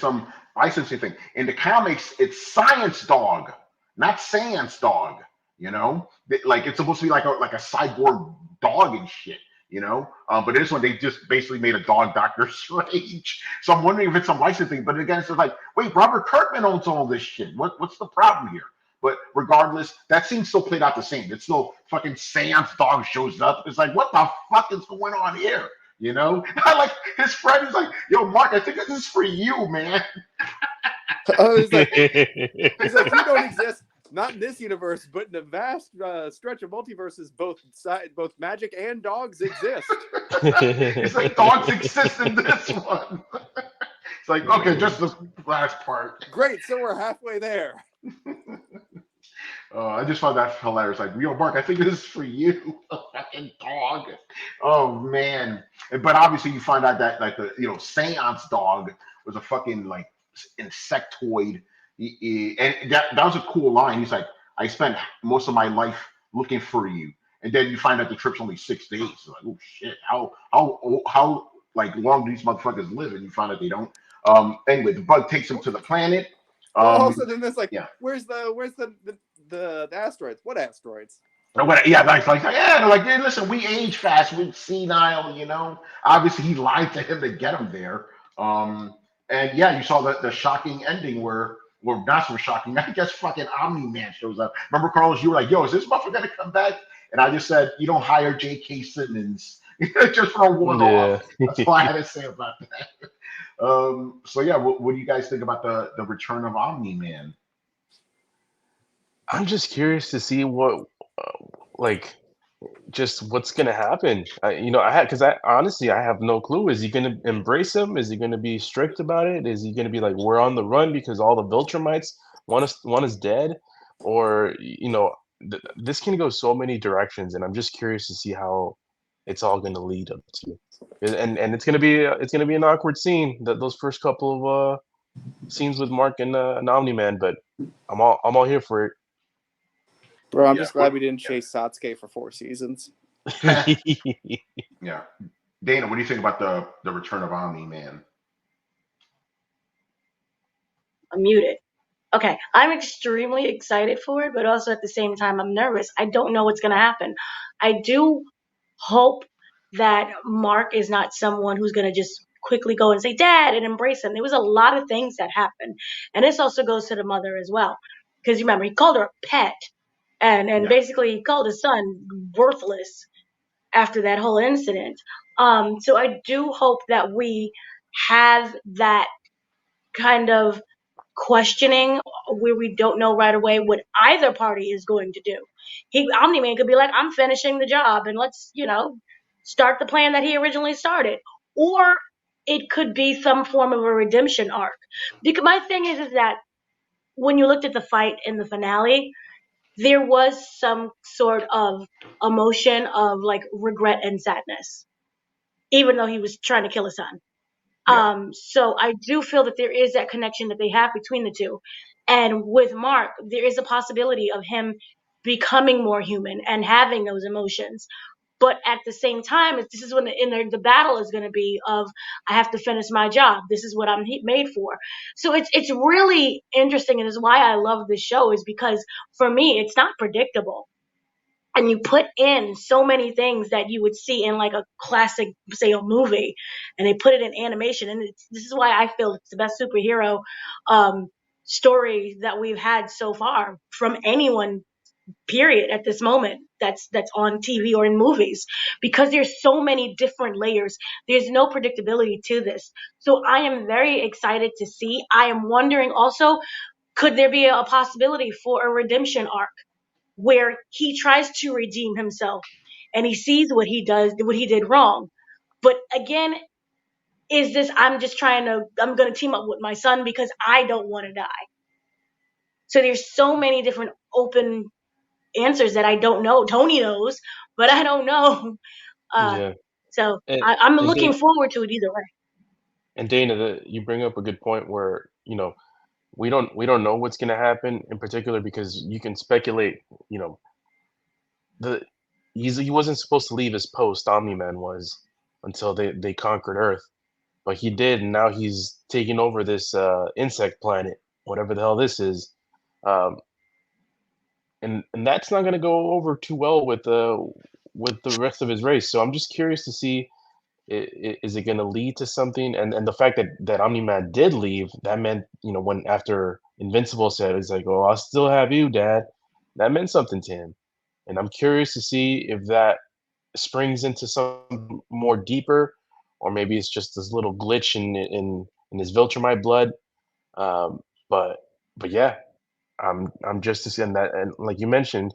some licensing thing. In the comics, it's Science Dog, not Sans Dog. Like it's supposed to be like a cyborg dog and shit. But in this one, they just basically made a dog Doctor Strange. So I'm wondering if it's some licensing. But again, it's like, wait, Robert Kirkman owns all this shit. What's the problem here? But regardless, that scene still played out the same. It's still fucking Sans Dog shows up. It's like, what the fuck is going on here? I like his friend is like, yo, Mark, I think this is for you, man. He's like, you don't exist, not in this universe, but in a vast stretch of multiverses, both magic and dogs exist. It's like dogs exist in this one. It's like, okay, just the last part. Great, so we're halfway there. I just found that hilarious. Like, yo, Mark, I think this is for you, fucking dog. Oh man! But obviously, you find out that like the Seance dog was a fucking like insectoid, and that was a cool line. He's like, I spent most of my life looking for you, and then you find out the trip's only 6 days. So like, oh shit! How like long do these motherfuckers live? And you find out they don't. Anyway, the bug takes him to the planet. So then there's like, where's the asteroids? What asteroids? Yeah, like, hey, listen, we age fast, we're senile, Obviously, he lied to him to get him there. And yeah, you saw the shocking ending where, well, not so shocking. I guess fucking Omni-Man shows up. Remember, Carlos, you were like, yo, is this motherfucker gonna come back? And I just said, you don't hire J.K. Simmons just for a one-off. That's all I had to say about that. So yeah, what do you guys think about the return of Omni-Man? I'm just curious to see what, just what's gonna happen. Because I honestly have no clue. Is he gonna embrace him? Is he gonna be strict about it? Is he gonna be like, we're on the run because all the Viltrumites, one is dead, or this can go so many directions, and I'm just curious to see how it's all gonna lead up to. And it's gonna be an awkward scene, those first couple of scenes with Mark and Omni-Man, but I'm all here for it. Bro, I'm just glad we didn't chase Satsuki for 4 seasons. Yeah. Dana, what do you think about the return of Omni-Man? I'm muted. Okay, I'm extremely excited for it, but also at the same time, I'm nervous. I don't know what's going to happen. I do hope that Mark is not someone who's going to just quickly go and say, Dad, and embrace him. There was a lot of things that happened. And this also goes to the mother as well. Because you remember, he called her a pet. And basically he called his son worthless after that whole incident. So I do hope that we have that kind of questioning where we don't know right away what either party is going to do. Omni-Man could be like, I'm finishing the job and let's, start the plan that he originally started. Or it could be some form of a redemption arc. Because my thing is that when you looked at the fight in the finale, there was some sort of emotion of like regret and sadness, even though he was trying to kill his son. Yeah. So I do feel that there is that connection that they have between the two. And with Mark, there is a possibility of him becoming more human and having those emotions. But at the same time, this is when the battle is going to be of, I have to finish my job. This is what I'm made for. So it's really interesting, and is why I love this show, is because for me, it's not predictable. And you put in so many things that you would see in like a classic, say, a movie, and they put it in animation. And this is why I feel it's the best superhero story that we've had so far from anyone, period, at this moment, that's on TV or in movies, because there's so many different layers. There's no predictability to this. So I am very excited to see. I am wondering also, could there be a possibility for a redemption arc where he tries to redeem himself and he sees what he did wrong. But again, is this, I'm going to team up with my son because I don't want to die. So there's so many different open answers that I don't know. Tony knows, but I don't know. Yeah. So And, I'm and looking Dana, forward to it either way. and Dana, you bring up a good point where, we don't know what's going to happen in particular, because you can speculate. You know, the he wasn't supposed to leave his post. Omni-Man was, until they conquered Earth, but he did, and now he's taking over this insect planet, whatever the hell this is. Um, and that's not going to go over too well with the rest of his race. So I'm just curious to see, is it going to lead to something? And the fact that Omni-Man did leave, that meant, when after Invincible said, it's like, oh, I'll still have you, Dad. That meant something to him, and I'm curious to see if that springs into something more deeper, or maybe it's just this little glitch in his Viltrumite blood. Um, but yeah, I'm just as in that, and like you mentioned,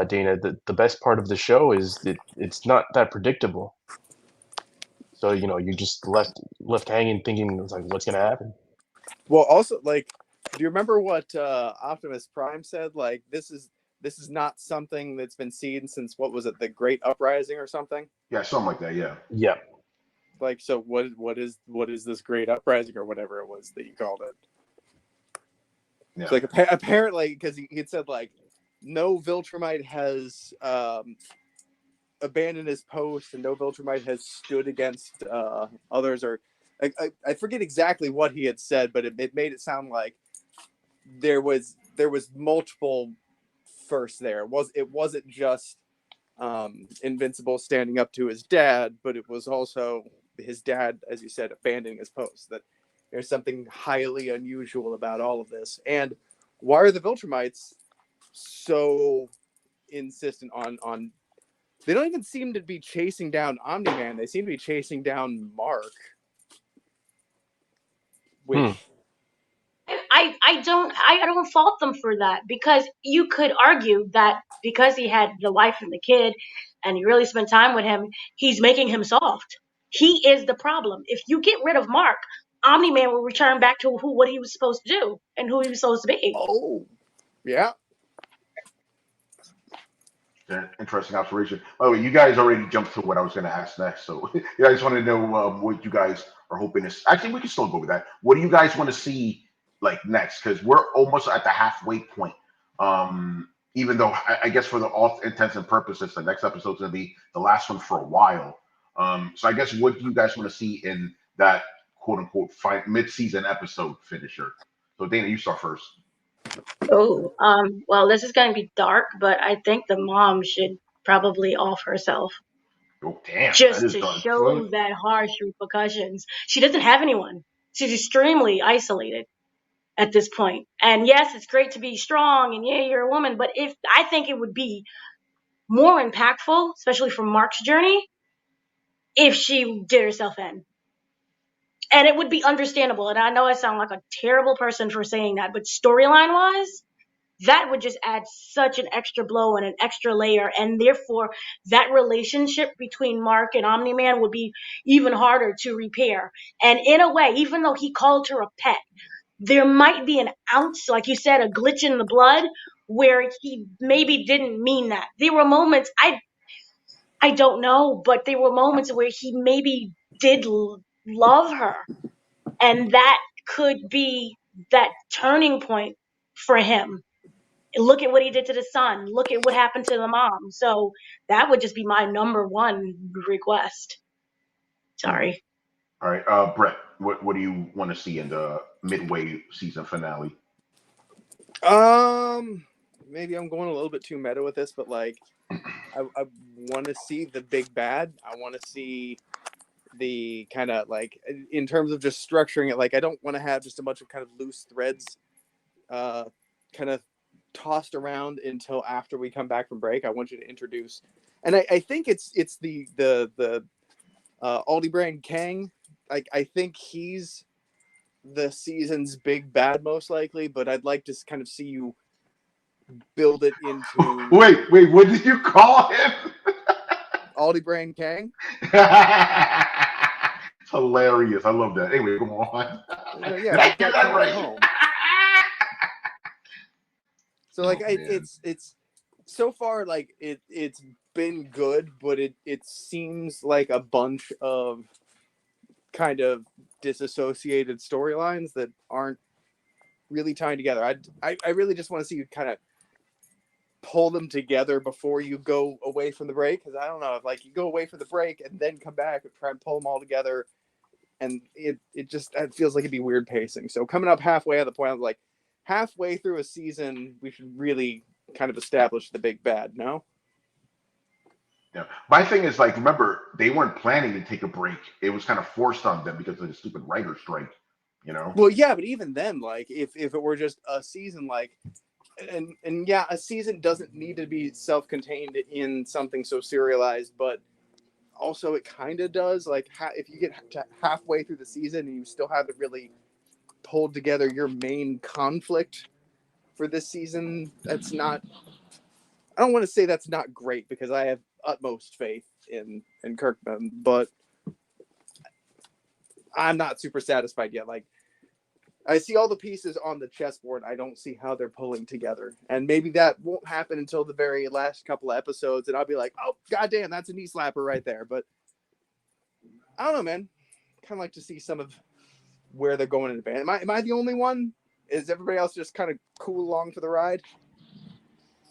Dana, the best part of the show is that it's not that predictable. So you just left hanging, thinking it's like, what's gonna happen? Well, also, like, do you remember what Optimus Prime said? Like, this is not something that's been seen since, what was it, the Great Uprising or something? Yeah, something like that. Yeah. Yeah. Like, so what is this Great Uprising or whatever it was that you called it? Yeah. So, like, apparently, because he had said, like, no Viltrumite has abandoned his post, and no Viltrumite has stood against others, or I forget exactly what he had said, but it made it sound like there was multiple firsts there. It wasn't just Invincible standing up to his dad, but it was also his dad, as you said, abandoning his post. That there's something highly unusual about all of this. And why are the Viltrumites so insistent on they don't even seem to be chasing down Omni-Man. They seem to be chasing down Mark. Which I don't fault them for that, because you could argue that because he had the wife and the kid and he really spent time with him, he's making him soft. He is the problem. If you get rid of Mark, Omni-Man will return back to what he was supposed to do and who he was supposed to be. oh yeah. Interesting observation. By the way, you guys already jumped to what I was going to ask next. So yeah, I just want to know what you guys are hoping to. Actually, we can still go with that. What do you guys want to see like next? Because we're almost at the halfway point. Even though I guess for the all intents and purposes, the next episode's going to be the last one for a while. So I guess what do you guys want to see in that quote unquote mid-season episode finisher? So Dana, you start first. Oh, well, this is going to be dark, but I think the mom should probably off herself, Oh damn, that just is to dark. show that harsh repercussions. She doesn't have anyone. She's extremely isolated at this point. And yes, it's great to be strong and yeah, you're a woman, but if I think it would be more impactful, especially for Mark's journey, if she did herself in. And it would be understandable. And I know I sound like a terrible person for saying that, but storyline wise, that would just add such an extra blow and an extra layer. And therefore, that relationship between Mark and Omni-Man would be even harder to repair. And in a way, even though he called her a pet, there might be an ounce, like you said, a glitch in the blood where he maybe didn't mean that. There were moments, I don't know, but there were moments where he maybe did love her. And that could be that turning point for him. Look at what he did to the son. Look at what happened to the mom. So that would just be my number one request. Sorry. All right, Brett, what do you want to see in the midway season finale? Maybe I'm going a little bit too meta with this, but like, I want to see the big bad. I want to see the kind of like, in terms of just structuring it, like I don't want to have just a bunch of kind of loose threads, kind of tossed around until after we come back from break. I want you to introduce, and I think it's the Aldebaran Kang. Like I think he's the season's big bad most likely, but I'd like to kind of see you build it into. Wait, what did you call him? Aldebaran Kang. It's hilarious. I love that. Anyway, come on. Yeah, I've got that right home. So like, it's so far like it's been good, but it seems like a bunch of kind of disassociated storylines that aren't really tying together. I really just want to see you kind of pull them together before you go away from the break, because I don't know if like you go away for the break and then come back and try and pull them all together, and it feels like it'd be weird pacing. So coming up halfway at the point, I'm like, halfway through a season, we should really kind of establish the big bad. No. Yeah. My thing is, like, remember, they weren't planning to take a break. It was kind of forced on them because of the stupid writer strike, you know? Well, yeah, but even then, like, if it were just a season, like, and yeah, a season doesn't need to be self-contained in something so serialized, but also it kind of does. Like, if you get to halfway through the season and you still haven't really pulled together your main conflict for this season, that's not, I don't want to say that's not great, because I have utmost faith in Kirkman, but I'm not super satisfied yet. Like, I see all the pieces on the chessboard. I don't see how they're pulling together, and maybe that won't happen until the very last couple of episodes, and I'll be like, oh goddamn, that's a knee slapper right there. But I don't know, man. Kind of like to see some of where they're going in advance. Am I the only one? Is everybody else just kind of cool along for the ride?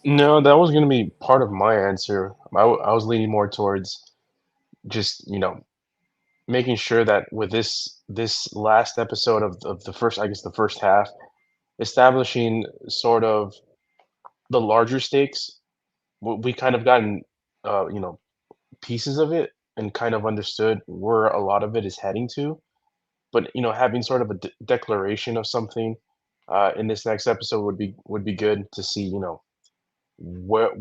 No, that was going to be part of my answer. I was leaning more towards just, making sure that with this last episode of the first, I guess the first half, establishing sort of the larger stakes. We kind of gotten, pieces of it and kind of understood where a lot of it is heading to. But, having sort of a declaration of something in this next episode would be good to see, what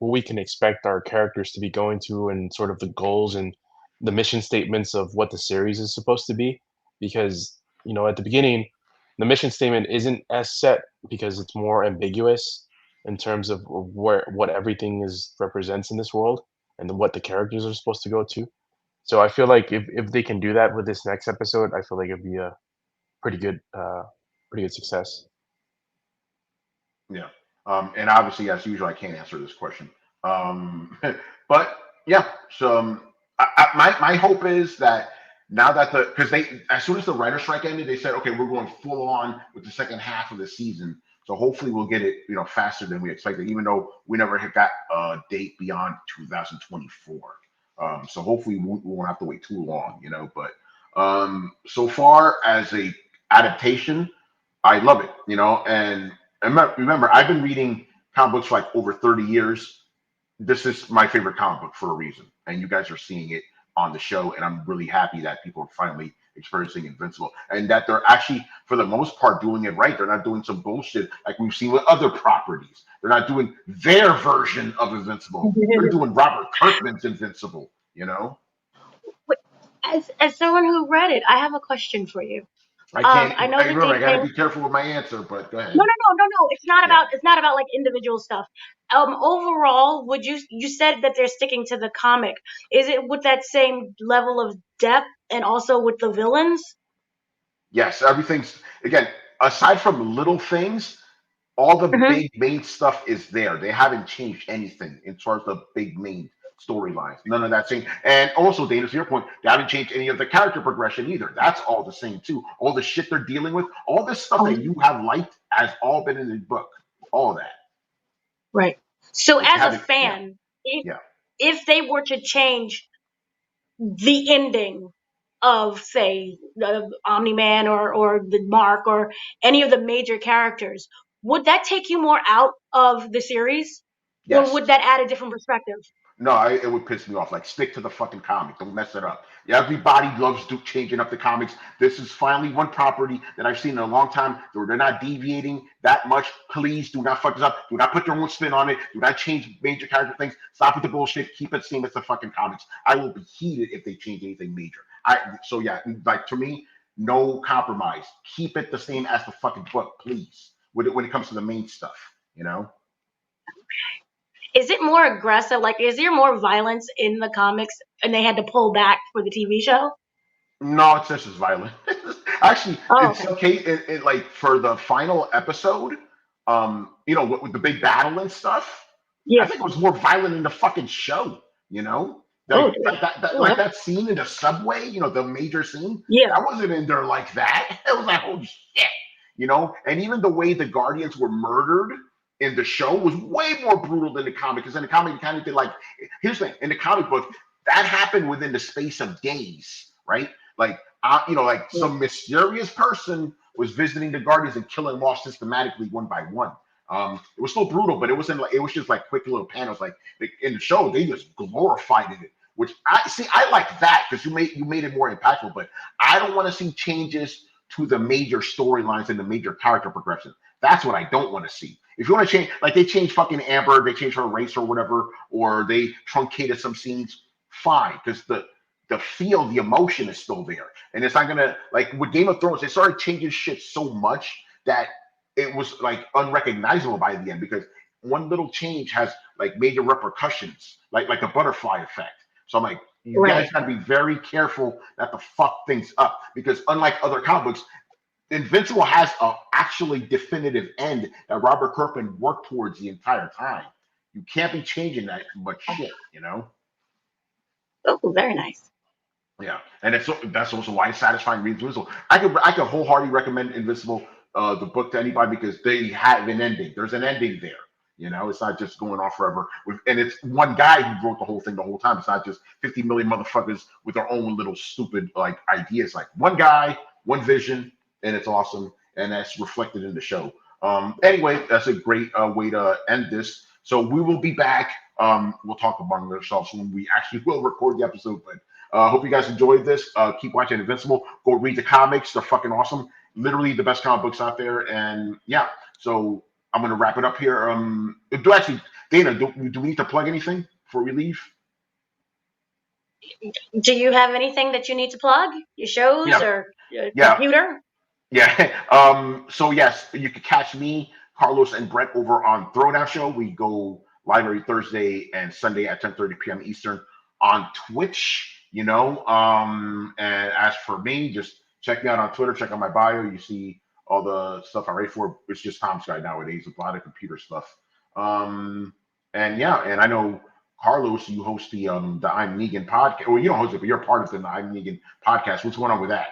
we can expect our characters to be going to, and sort of the goals and the mission statements of what the series is supposed to be. Because, at the beginning, the mission statement isn't as set because it's more ambiguous in terms of what everything is represents in this world, and then what the characters are supposed to go to. So I feel like if they can do that with this next episode, I feel like it'd be a pretty good success. Yeah. And obviously, as usual, I can't answer this question. But yeah, so my hope is that now that because as soon as the writer strike ended, they said, okay, we're going full on with the second half of the season. So hopefully we'll get it, faster than we expected, even though we never got a date beyond 2024. So hopefully we won't have to wait too long, But so far as a adaptation, I love it, And remember, I've been reading comic books for like over 30 years. This is my favorite comic book for a reason, and you guys are seeing it on the show, and I'm really happy that people are finally experiencing Invincible, and that they're actually, for the most part, doing it right. They're not doing some bullshit like we've seen with other properties. They're not doing their version of Invincible. They're doing Robert Kirkman's Invincible, As someone who read it, I have a question for you. I can't. I know I that remember. I they gotta be careful with my answer, but go ahead. No. It's not Yeah. about like individual stuff. Overall, you said that they're sticking to the comic. Is it with that same level of depth and also with the villains? Yes, everything's again. aside from little things, all the Hmm. big main stuff is there. They haven't changed anything in terms of big main storylines. None of that changed. And also, Dana, to your point, they haven't changed any of the character progression either. That's all the same too. All the shit they're dealing with, all this stuff that you have liked has all been in the book. All of that. Right. So But you as a haven't. Yeah. fan, Yeah. if they were to change the ending of, say, the Omni-Man or the Mark or any of the major characters, would that take you more out of the series, or Yes. would that add a different perspective? No, it would piss me off. Like, stick to the fucking comic. Don't mess it up. Yeah, everybody loves changing up the comics. This is finally one property that I've seen in a long time where they're not deviating that much. Please do not fuck this up. Do not put their own spin on it. Do not change major character things. Stop with the bullshit. Keep it same as the fucking comics. I will be heated if they change anything major. So yeah, like to me, no compromise. Keep it the same as the fucking book, please. When it comes to the main stuff, you know. Is it more aggressive? Like, is there more violence in the comics and they had to pull back for the TV show? No, it's just as violent. Actually, Oh, in okay. some case, like for the final episode, with the big battle and stuff, I Yeah. think it was more violent in the fucking show. You know, Oh, like dear. that Oh, like that scene in the subway. The major scene yeah. that wasn't in there like that. It was like, holy shit. And even the way the Guardians were murdered in the show was way more brutal than the comic. Because in the comic, you kind of did like, here's the thing: in the comic book, that happened within the space of days, right? Like, like Yeah. some mysterious person was visiting the Guardians and killing them off systematically one by one. It was still brutal, but it wasn't like it was just like quick little panels. Like in the show, they just glorified it, which I see. I like that because you made it more impactful. But I don't want to see changes to the major storylines and the major character progression. That's what I don't want to see. If you want to change, like they changed fucking Amber, they changed her race or whatever, or they truncated some scenes, fine, because the feel, the emotion is still there. And it's not gonna like with Game of Thrones, they started changing shit so much that it was like unrecognizable by the end because one little change has like major repercussions, like a butterfly effect. So I'm like, you Right. guys gotta be very careful not to fuck things up because unlike other comic books, Invincible has a actually definitive end that Robert Kirkman worked towards the entire time. You can't be changing that much shit. Oh, very nice. Yeah, and that's also why it's satisfying reading Invincible. I could wholeheartedly recommend Invincible, the book to anybody because they have an ending. There's an ending there. It's not just going on forever. And it's one guy who wrote the whole thing the whole time. It's not just 50 million motherfuckers with their own little stupid like ideas. Like one guy, one vision, and it's awesome. And that's reflected in the show. Anyway, that's a great way to end this. So we will be back. We'll talk among ourselves when we actually will record the episode. But hope you guys enjoyed this. Keep watching Invincible. Go read the comics. They're fucking awesome. Literally the best comic books out there. And yeah, so I'm gonna wrap it up here. Dana, do we need to plug anything before we leave? Do you have anything that you need to plug? Your shows Yeah, or your yeah, computer? yeah. So yes, you can catch me, Carlos, and Brett over on Throwdown Show. We go live every Thursday and Sunday at 10:30 p.m. Eastern on Twitch. And as for me, just check me out on Twitter. Check out my bio. You see all the stuff I write for. It's just Tom's Guy nowadays. A lot of computer stuff. And yeah, and I know Carlos, you host the I'm Negan podcast. Well, you don't host it, but you're part of the I'm Negan podcast. What's going on with that?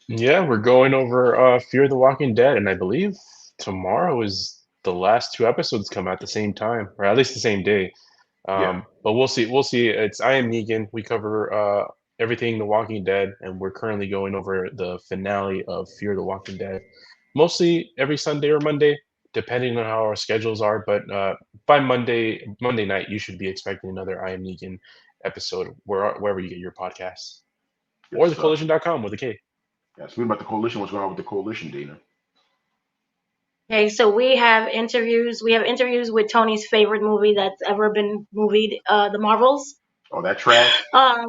Yeah, we're going over Fear the Walking Dead, and I believe tomorrow is the last two episodes come out at the same time, or at least the same day. Yeah. But we'll see. We'll see. I am Negan. We cover everything The Walking Dead, and we're currently going over the finale of Fear the Walking Dead, mostly every Sunday or Monday, depending on how our schedules are. But by Monday night, you should be expecting another I am Negan episode wherever you get your podcasts, or Yes, thecoalition.com with a K. yes. We about the coalition. What's going on with the coalition, Dana? Okay, so we have interviews. We have interviews with Tony's favorite movie that's ever been movied, The Marvels. Oh, that trash. Um,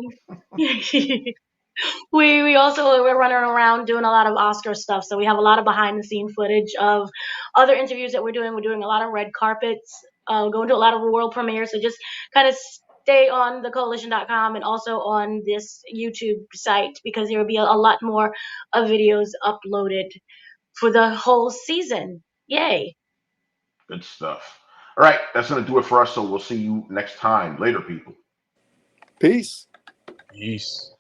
we also we're running around doing a lot of Oscar stuff. So we have a lot of behind the scene footage of other interviews that we're doing. We're doing a lot of red carpets, going to a lot of world premieres. So just kind of stay on thecoalition.com and also on this YouTube site because there will be a lot more of videos uploaded for the whole season. Yay. Good stuff. All right, that's going to do it for us. So we'll see you next time. Later, people. Peace. Peace.